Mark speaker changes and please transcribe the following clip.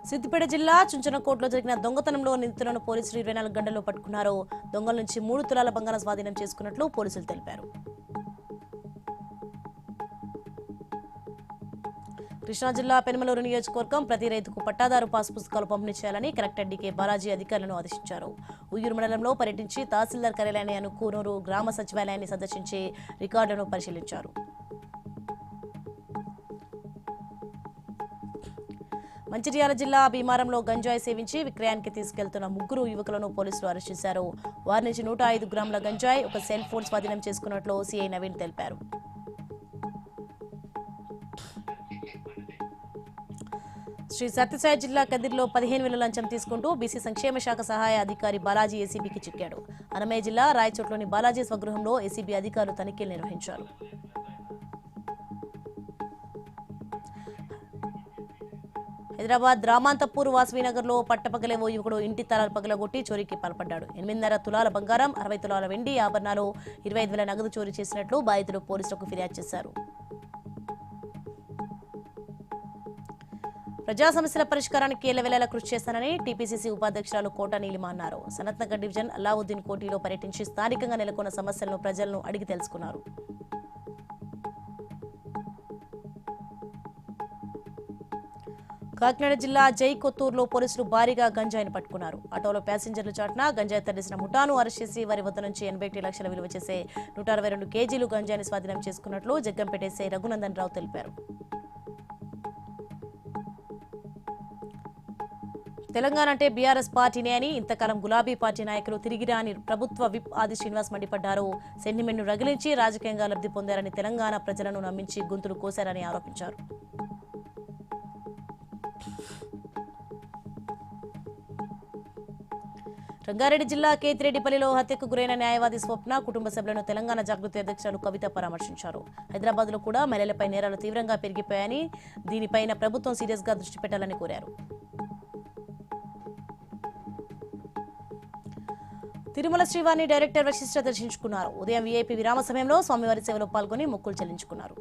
Speaker 1: సిద్దిపేట జిల్లా చుంచనకోటలో జరిగిన దొంగతనంలో నిందితులను పోలీసులు 24 గంటల్లో పట్టుకున్నారు. దొంగల నుంచి 3 తులాల బంగారం స్వాధీనం చేసుకున్నట్లు పోలీసులు తెలిపారు. కృష్ణా జిల్లా పెనుమలూరు నియోజకవర్గం ప్రతి రైతుకు పట్టాదారు పాస్ పుస్తకాలు పంపిణీ చేయాలని కలెక్టర్ డికే బాలాజీ అధికారులను ఆదేశించారు. ఉయ్యూరు మండలంలో పర్యటించి తహసీల్దార్ కార్యాలయాన్ని అనుకూనూరు గ్రామ సచివాలయాన్ని సందర్శించి రికార్డులను పరిశీలించారు. మంచిర్యాల జిల్లా భీమారంలో గంజాయి సేవించి విక్రయానికి తీసుకెళ్తున్న 3 యువకులను పోలీసులు అరెస్ట్ చేశారు. వారి నుంచి 105 గ్రాముల గంజాయి, ఒక సెల్ ఫోన్ స్వాధీనం చేసుకున్నట్లు సిఐ నవీన్ తెలిపారు. శ్రీ సత్యసాయి జిల్లా కదిర్లో 15,000 లంచం తీసుకుంటూ బీసీ సంక్షేమ శాఖ సహాయ అధికారి బాలాజీ ఏసీబీకి చిక్కాడు. అన్నమయ్య జిల్లా రాయచోట్లోని బాలాజీ స్వగృహంలో ఏసీబీ అధికారులు తనిఖీలు నిర్వహించారు. హైదరాబాద్ రామాంతపూర్ వాసవినగర్లో పట్టపగలే ఓ యువకుడు ఇంటి తాళాలు పగలగొట్టి చోరీకి పాల్పడ్డాడు. 8.5 తులాల బంగారం, 60 తులాల వెండి ఆభరణాలు, 25,000 నగదు చోరీ చేసినట్లు బాధితులు పోలీసులకు ఫిర్యాదు చేశారు. ప్రజా సమస్యల పరిష్కారానికి ఏళ్లవేళలా కృషి చేస్తానని టీపీసీసీ ఉపాధ్యక్షురాలు కోట నీలిమ అన్నారు. సనత్నగర్ డివిజన్ అల్లావుద్దీన్ కోటిలో పర్యటించి స్థానికంగా నెలకొన్న సమస్యలను ప్రజలను అడిగి తెలుసుకున్నారు. కాకినాడ జిల్లా జై కొత్తూరులో పోలీసులు భారీగా గంజాయిని పట్టుకున్నారు. ఆటోలో ప్యాసింజర్లు చాటున గంజాయి తరలిసిన ముఠాను అరెస్ట్ చేసి వారి వద్ద నుంచి 81 లక్షల విలువ చేసే 162 కేజీలు గంజాయిని స్వాధీనం చేసుకున్నట్లు జగ్గంపేట ఎస్ఐ రఘునందన్ రావు తెలిపారు. తెలంగాణ అంటే బీఆర్ఎస్ పార్టీనే అని, ఇంతకాలం గులాబీ పార్టీ నాయకులు తిరిగిరా అని ప్రభుత్వ విప్ ఆది శ్రీనివాస్ మండిపడ్డారు. సెంటిమెంట్ను రగిలించి రాజకీయంగా లబ్ధి పొందారని, తెలంగాణ ప్రజలను నమ్మించి గొంతులు కోశారని ఆరోపించారు. రంగారెడ్డి జిల్లా కేతిరెడ్డిపల్లిలో హత్యకు గురైన న్యాయవాది స్వప్న కుటుంబ సభ్యులను తెలంగాణ జాగృతి అధ్యక్షులు కవిత పరామర్శించారు. హైదరాబాద్లో కూడా మహిళలపై నేరాలు తీవ్రంగా పెరిగిపోయాయని, దీనిపైన ప్రభుత్వం సీరియస్గా దృష్టి పెట్టాలని కోరారు. తిరుమల శ్రీవారిని డైరెక్టర్ వశిష్ఠ దర్శించుకున్నారు. ఉదయం వీఐపీ విరామ సమయంలో స్వామివారి సేవలో పాల్గొని మొక్కులు చెల్లించుకున్నారు.